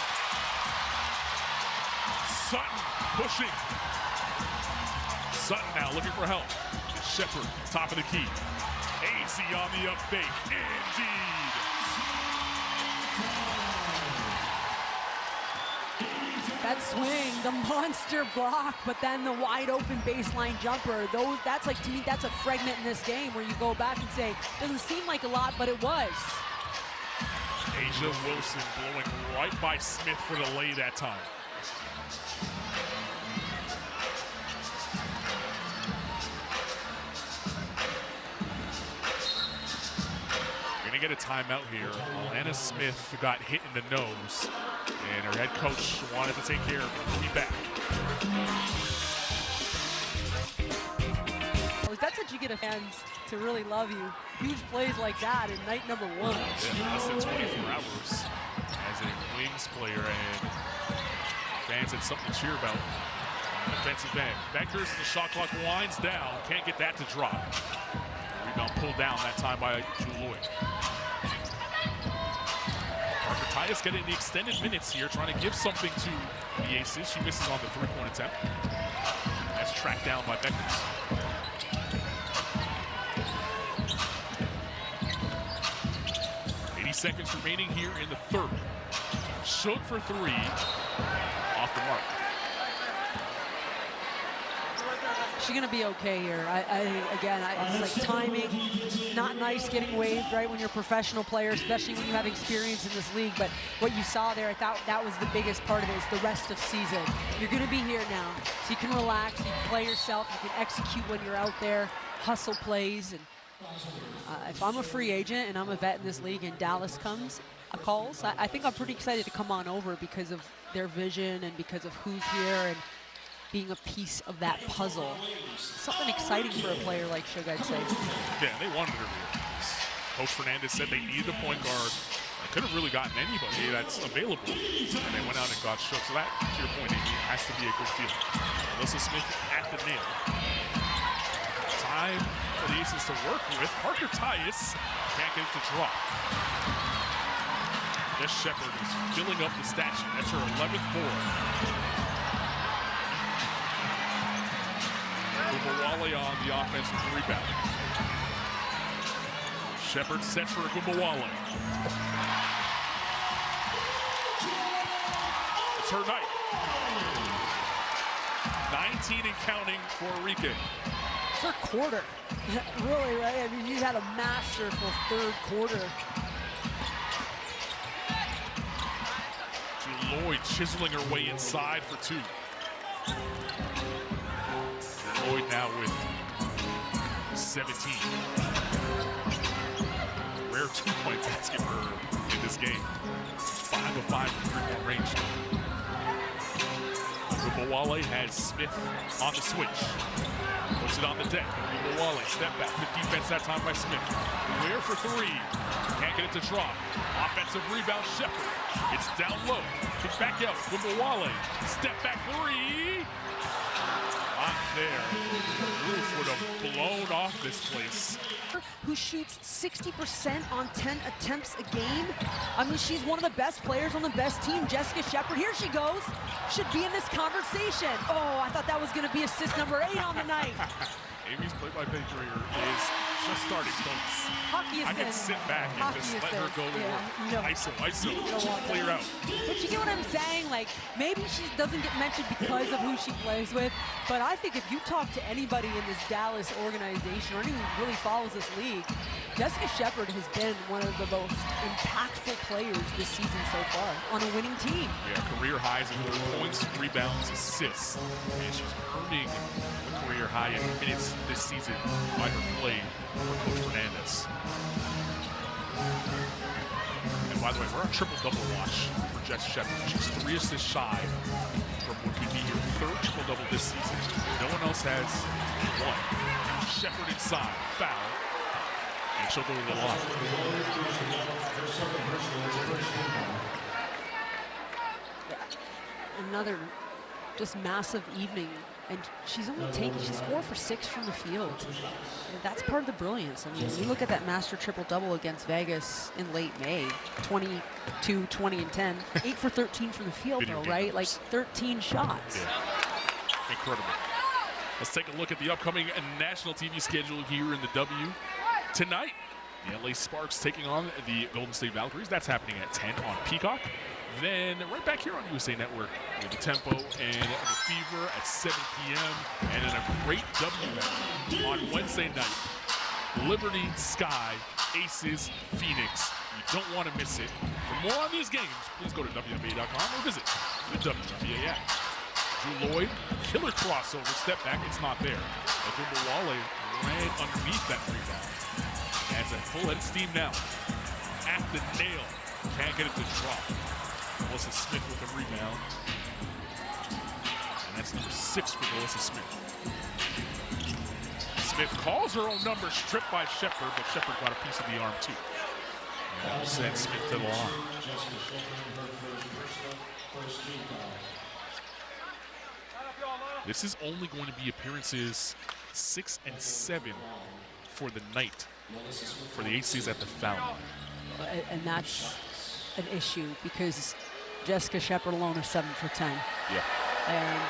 Sutton pushing. Sutton now looking for help. Shepard, top of the key. AZ on the up fake, indeed. That swing, the monster block, but then the wide open baseline jumper. That's like, to me, that's a fragment in this game where you go back and say, doesn't seem like a lot, but it was. Asia Wilson blowing right by Smith for the lay that time. Get a timeout here. Alana Smith got hit in the nose, and her head coach wanted to take care of her. Be back. Well, that's what you get a fans to really love you. Huge plays like that in night number 1. Yeah, less than 24 hours as a Wings player, and fans had something to cheer about on the defensive end. Beckers, the shot clock winds down. Can't get that to drop. Rebound pulled down that time by Drew Lloyd. Parker Tyus getting the extended minutes here, trying to give something to the Aces. She misses on the 3-point attempt. That's tracked down by Beckers. seconds remaining here in the third. Shoot for three. Off the mark. She's gonna be okay here. It's like timing, not nice getting waived right when you're a professional player, especially when you have experience in this league. But what you saw there, I thought that was the biggest part of it, is the rest of season. You're gonna be here now, so you can relax, you can play yourself, you can execute when you're out there, hustle plays. And if I'm a free agent and I'm a vet in this league and Dallas calls, I think I'm pretty excited to come on over because of their vision and because of who's here and being a piece of that puzzle. Something exciting for a player like Suge, I'd say. Yeah, they wanted her here. Coach Fernandez said they needed a point guard. They could have really gotten anybody that's available, and they went out and got Suge. So that, to your point, it has to be a good feeling. Alyssa Smith at the nail. Time for the Aces to work with. Parker Tyus can't get it to drop. Jess Shepard is filling up the stat sheet. That's her 11th board. Gumbawale on the offensive rebound. Shepard set for Gumbawale. It's her night. 19 and counting for Enrique. It's her quarter. Really, right? I mean, you had a masterful third quarter. Lloyd chiseling her way inside for two. Lloyd now with 17. Rare two-point basket for her in this game. 5 of 5 from three-point range. Gumbawale has Smith on the switch. Puts it on the deck. Gumbawale, step back. Good defense that time by Smith. Ware for three. Can't get it to drop. Offensive rebound, Shepard. It's down low. Kick back out. Gumbawale. Step back three. Not there. Roof would have blown off this place. Who shoots 60% on 10 attempts a game. I mean, she's one of the best players on the best team. Jessica Shepard, here she goes. Should be in this conversation. Oh, I thought that was going to be assist number 8 on the night. Amy's play-by-play career is just starting, folks. Hockey I can sit back and just let her go to work. ISO, clear out. But you get what I'm saying? Like, maybe she doesn't get mentioned because of who she plays with, but I think if you talk to anybody in this Dallas organization or anyone who really follows this league, Jessica Shepard has been one of the most impactful players this season so far on a winning team. Yeah, career highs in points, rebounds, assists, and she's earning a career high in minutes this season by her play for Coach Fernandez. And by the way, we're on triple-double watch for Jess Shepard. She's 3 assists shy from what could be her 3rd triple-double this season. No one else has one. Shepard inside, foul, and she'll go to the line. Another just massive evening. And she's 4 for 6 from the field. And that's part of the brilliance. I mean, you look at that master triple-double against Vegas in late May, 22, 20, and 10. 8 for 13 from the field, though, right? Like 13 shots. Yeah. Incredible. Let's take a look at the upcoming national TV schedule here in the W. Tonight, the LA Sparks taking on the Golden State Valkyries. That's happening at 10 on Peacock. Then right back here on USA Network with the Tempo and the Fever at 7 p.m. And then a great W on Wednesday night. Liberty, Sky, Aces, Phoenix. You don't want to miss it. For more on these games, please go to WNBA.com or visit the WNBA app. Drew Lloyd, killer crossover, step back, it's not there. Gumbawale ran underneath that rebound. Has a full head of steam now. At the nail, can't get it to drop. Melissa Smith with a rebound. And that's number 6 for Melissa Smith. Smith calls her own number, stripped by Shepard, but Shepard got a piece of the arm too. And that will send Smith to the line. This is only going to be appearances 6 and 7 for the night for the Aces at the Fountain. And that's an issue because Jessica Shepard alone is 7 for 10. Yeah. And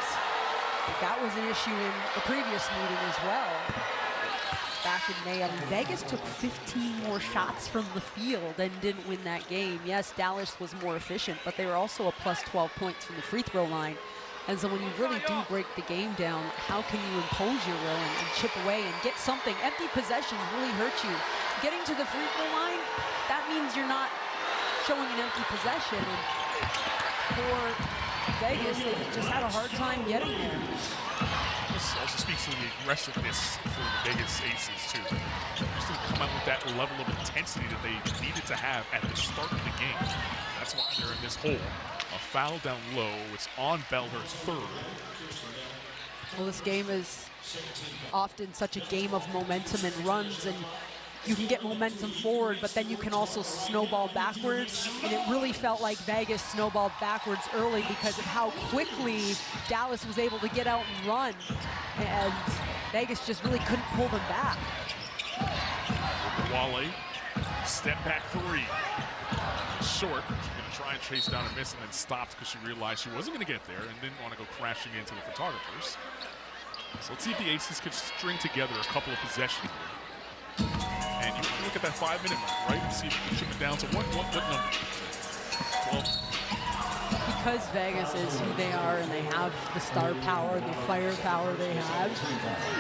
that was an issue in the previous meeting as well. back in May. I mean, Vegas took 15 more shots from the field and didn't win that game. Yes, Dallas was more efficient, but they were also a plus 12 points from the free throw line. And so when you really do break the game down, how can you impose your will and chip away and get something? Empty possessions really hurt you. Getting to the free throw line, that means you're not showing an empty possession. And for Vegas, they just had a hard time getting there. This also speaks to the aggressiveness for the Vegas Aces, too. Just didn't come out with that level of intensity that they needed to have at the start of the game. That's why they're in this hole. A foul down low. It's on Bellher's third. Well, this game is often such a game of momentum and runs, and you can get momentum forward, but then you can also snowball backwards. And it really felt like Vegas snowballed backwards early because of how quickly Dallas was able to get out and run. And Vegas just really couldn't pull them back. Wale, step back three. Short. She's going to try and chase down a miss and then stopped because she realized she wasn't going to get there and didn't want to go crashing into the photographers. So let's see if the Aces could string together a couple of possessions here. And you can look at that 5-minute mark, right? And see if you can chip it down to what number? 12. Because Vegas is who they are and they have the star power, the firepower they have,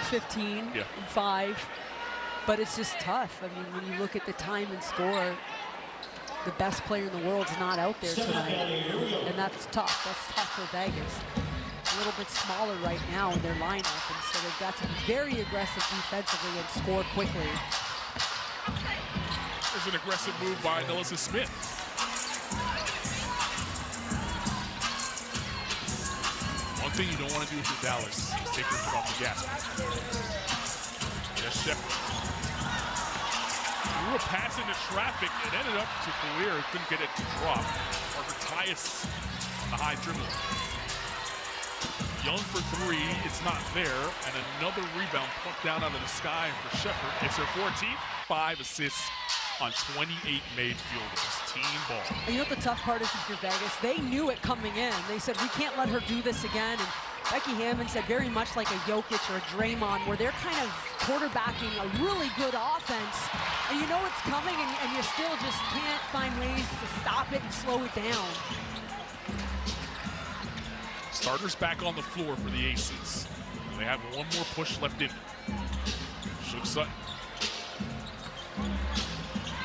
15 and 5. But it's just tough. I mean, when you look at the time and score, the best player in the world is not out there tonight. And that's tough. That's tough for Vegas. A little bit smaller right now in their lineup, and so they've got to be very aggressive defensively and score quickly. There's an aggressive move by Nelissa Smith. One thing you don't want to do if you're Dallas is take your foot off the gas. Yes, Shepard. Threw a pass into traffic. It ended up to Career. Couldn't get it to drop. Parker Tyus on the high dribble. Young for three, it's not there, and another rebound plucked down out of the sky for Shepard. It's her 14th, 5 assists on 28 made field goals. Team ball. And you know what the tough part is if you're Vegas? They knew it coming in. They said, we can't let her do this again. And Becky Hammond said very much like a Jokic or a Draymond, where they're kind of quarterbacking a really good offense, and you know it's coming, and you still just can't find ways to stop it and slow it down. Starters back on the floor for the Aces. They have one more push left in. Shook Sutton.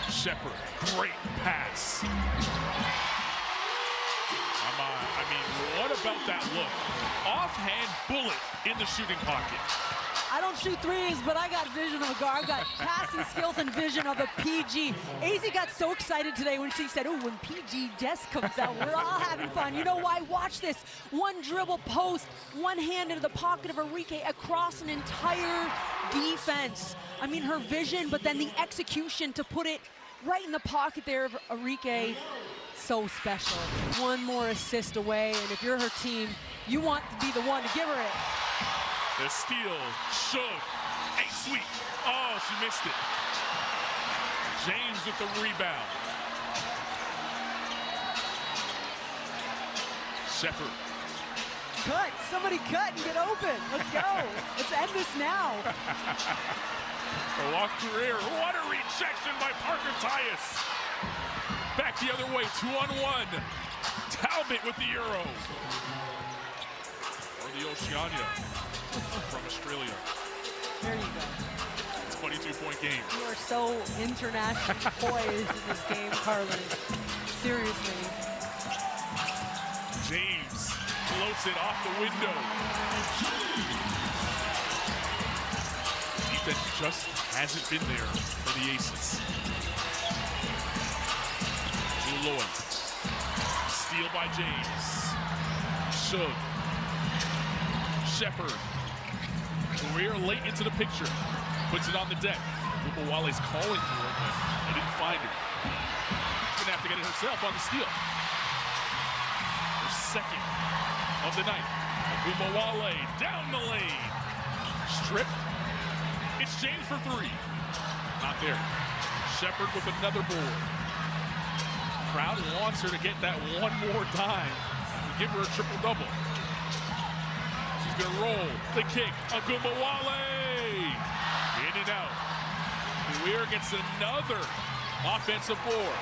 Shepard, great pass. I mean, what about that look? Offhand bullet in the shooting pocket. I don't shoot threes, but I got vision of a guard. I've got passing skills and vision of a PG. AZ got so excited today when she said, oh, when PG Jess comes out, we're all having fun. You know why? Watch this. One dribble post, one hand into the pocket of Enrique across an entire defense. I mean, her vision, but then the execution to put it right in the pocket there of Enrique. So special. One more assist away, and if you're her team, you want to be the one to give her it. The steal, Shug, ain't sweet. Oh, she missed it. James with the rebound. Shepard. Cut, somebody cut and get open. Let's go. Let's end this now. A walk career, what a rejection by Parker Tyus. Back the other way, 2-on-1. Talbot with the Euro. Or the Oceania. From Australia. There you go. 22-point game. You are so internationally poised in this game, Carlin. Seriously. James floats it off the window. Defense just hasn't been there for the Aces. Lloyd. Steal by James. Shug. Shepard. Career late into the picture. Puts it on the deck. Wale's calling for it, but they didn't find her. She's gonna have to get it herself on the steal. Her second of the night. Wale down the lane. Strip. It's James for three. Not there. Shepard with another board. Crowd wants her to get that one more time and give her a triple-double. She's gonna roll the kick. Wale in and out. Weir gets another offensive board.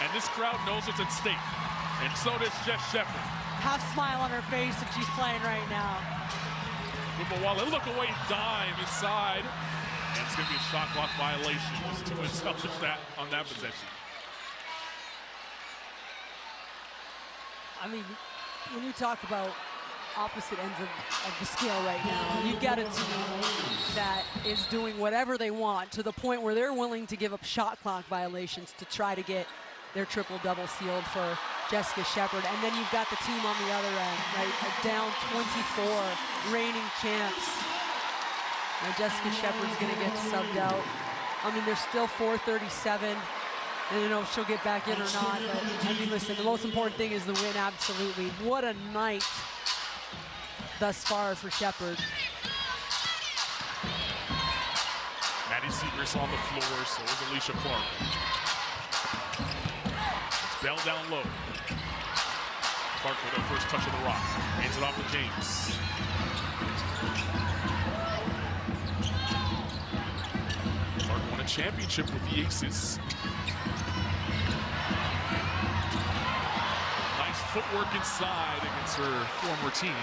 And this crowd knows what's at stake. And so does Jess Shepard. Half smile on her face and she's playing right now. While they look away, dive inside. And it's going to be a shot clock violation. It's 2 Celtics on that possession. I mean, when you talk about opposite ends of the scale right now, you've got a team that is doing whatever they want to the point where they're willing to give up shot clock violations to try to get their triple-double sealed for Jessica Shepard. And then you've got the team on the other end, right? Down 24, reigning champs. Now Jessica Shepard's going to get subbed out. I mean, there's still 4:37. I don't know if she'll get back in or not, but I mean, listen, the most important thing is the win, absolutely. What a night thus far for Shepard. Maddie Segrist on the floor, so is Alicia Clark. It's Bell down low. Clark with her first touch of the rock. Hands it off to James. Clark won a championship with the Aces. Nice footwork inside against her former team.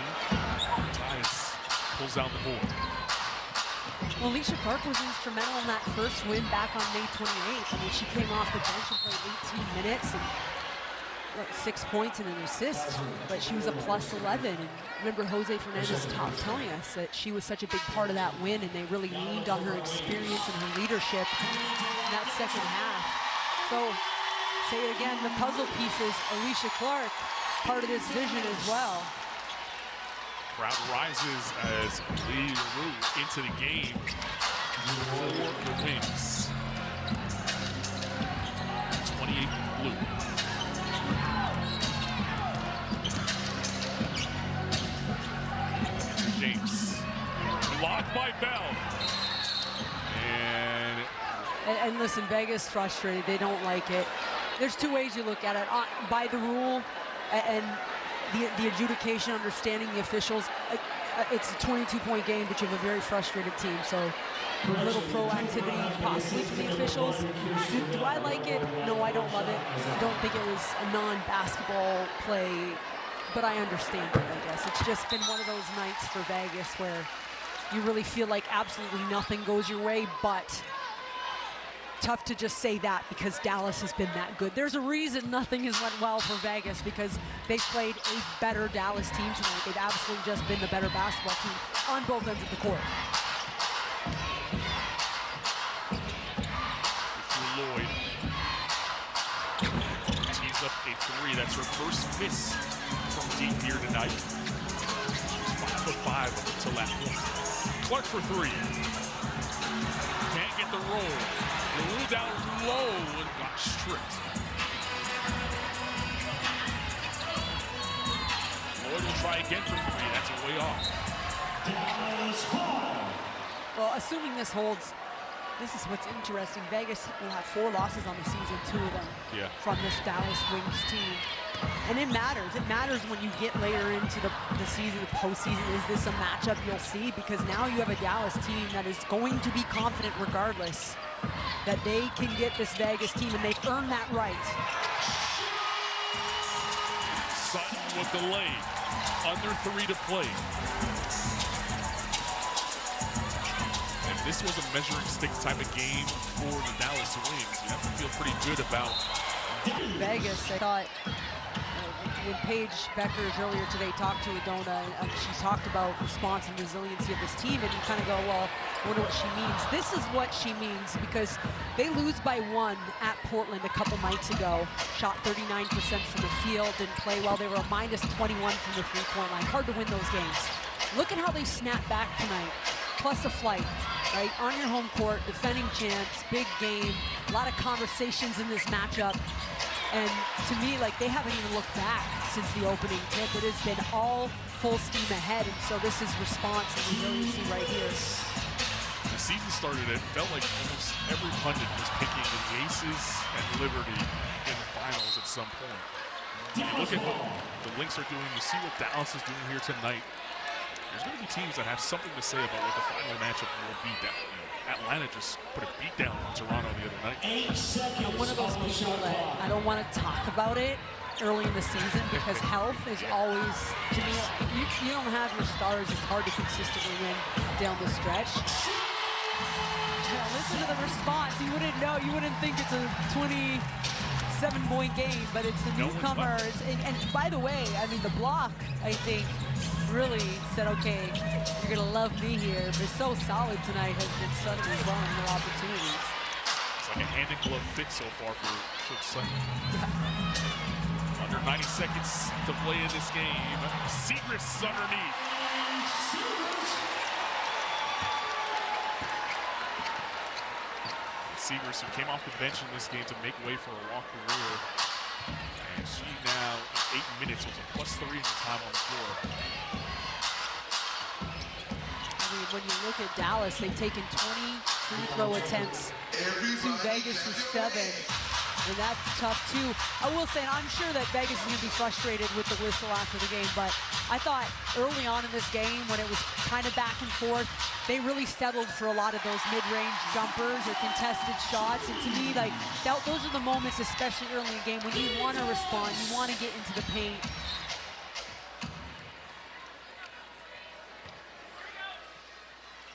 Tyus pulls down the board. Well, Alicia Clark was instrumental in that first win back on May 28th. I mean, she came off the bench and played 18 minutes and 6 points and an assist, but she was a +11. And remember Jose Fernandez telling us that she was such a big part of that win, and they really leaned on her experience and her leadership in that second half. So, say it again, the puzzle pieces, Alicia Clark, part of this vision as well. Crowd rises as Lee LaRue into the game for the Wings. 28 blue. James. Blocked by Bell. And listen, Vegas frustrated. They don't like it. There's two ways you look at it. By the rule and the adjudication, understanding the officials, it's a 22-point game, but you have a very frustrated team. So a little proactivity possibly from the officials. Do I like it? No, I don't love it. I don't think it was a non-basketball play, but I understand it, I guess. It's just been one of those nights for Vegas where you really feel like absolutely nothing goes your way, but tough to just say that because Dallas has been that good. There's a reason nothing has went well for Vegas, because they played a better Dallas team tonight. They've absolutely just been the better basketball team on both ends of the court. Lloyd tees up a 3. That's her first miss from deep here tonight. She's 5'5" up until that point. Clark for 3. Can't get the roll. LaRue down low and got stripped. Lloyd will try again for 3. That's a way off. Well, assuming this holds, this is what's interesting. Vegas will have 4 losses on the season, 2 of them from this Dallas Wings team. And it matters. It matters when you get later into the season, the postseason. Is this a matchup you'll see? Because now you have a Dallas team that is going to be confident regardless that they can get this Vegas team, and they've earned that right. Sutton with the lay. Under 3 to play. If this was a measuring stick type of game for the Dallas Wings, you have to feel pretty good about Vegas. I thought when Paige Beckers earlier today talked to Adona, she talked about response and resiliency of this team, and you kind of go, well, I wonder what she means. This is what she means, because they lose by 1 at Portland a couple nights ago. Shot 39% from the field, didn't play well. They were a -21 from the three-point line. Hard to win those games. Look at how they snap back tonight, plus a flight, right? On your home court, defending champs, big game, a lot of conversations in this matchup. And to me, like, they haven't even looked back since the opening tip. It has been all full steam ahead, and so this is response and resiliency right here. The season started, it felt like almost every pundit was picking the Aces and Liberty in the finals at some point. You look at what the Lynx are doing, you see what Dallas is doing here tonight. There's going to be teams that have something to say about what the final matchup will be. Atlanta Atlanta just put a beat down on Toronto the other night. I'm one of those people that I don't want to talk about it early in the season because health is always, to me, you don't have your stars, it's hard to consistently win down the stretch. Yeah, listen to the response. You wouldn't know, you wouldn't think it's a 27-point game, but it's the newcomer. And by the way, I mean, the block, I think, really said, okay, you're gonna love me here. But so solid tonight has been Sutton as well, and more opportunities. It's like a hand and glove fit so far for Coach Sutton. Under 90 seconds to play in this game. Segrist underneath. Segrist, who came off the bench in this game to make way for a long career. And she now, in 8 minutes, was a +3 in the time on the floor. I mean, when you look at Dallas, they've taken 20 free throw attempts to Vegas' 7. And that's tough too. I will say, and I'm sure that Vegas is going to be frustrated with the whistle after the game, but I thought early on in this game, when it was kind of back and forth, they really settled for a lot of those mid-range jumpers or contested shots. And to me, like, those are the moments, especially early in the game, when you want to respond, you want to get into the paint.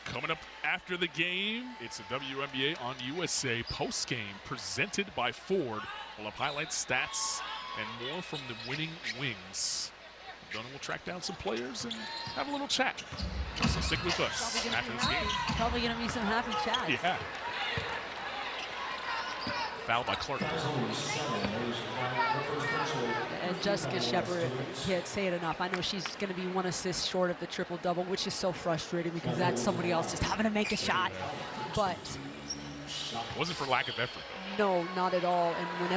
Coming up after the game, it's a WNBA on USA post-game presented by Ford. We'll have highlights, stats, and more from the winning wings. Donna will track down some players and have a little chat. So stick with us after this game. Probably going to be some happy chats. Yeah. Foul by Clark. And Jessica Shepard can't say it enough. I know she's going to be 1 assist short of the triple-double, which is so frustrating because that's somebody else just having to make a shot. But it wasn't for lack of effort. No, not at all. And when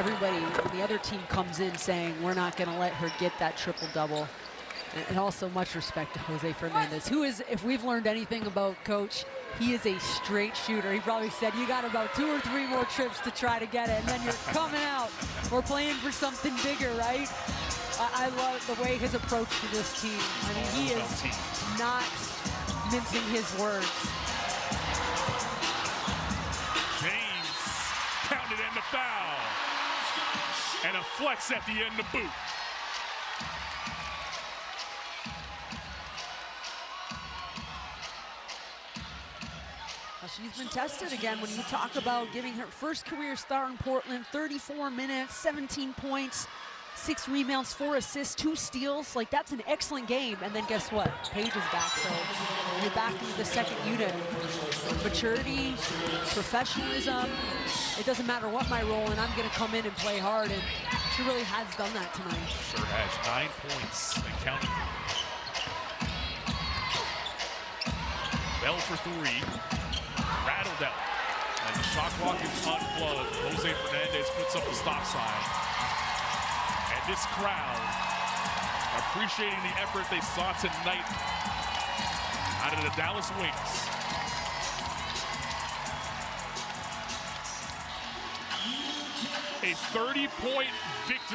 the other team comes in saying we're not going to let her get that triple-double, and also much respect to Jose Fernandez, who is, if we've learned anything about Coach, he is a straight shooter. He probably said, you got about 2 or 3 more trips to try to get it, and then you're coming out. We're playing for something bigger, right? I love the way his approach to this team. I mean, he is not mincing his words. James counted and the foul. And a flex at the end to boot. She's been tested again when you talk about giving her first career start in Portland, 34 minutes, 17 points, 6 rebounds, 4 assists, 2 steals. Like, that's an excellent game. And then guess what? Paige is back, so you're back into the second unit. Maturity, professionalism, it doesn't matter what my role, and I'm going to come in and play hard, and she really has done that tonight. Sure has. 9 points and counting. Bell for 3. Rattled out. As the shot clock is unplugged, Jose Fernandez puts up the stop sign. And this crowd appreciating the effort they saw tonight out of the Dallas Wings. A 30-point victory.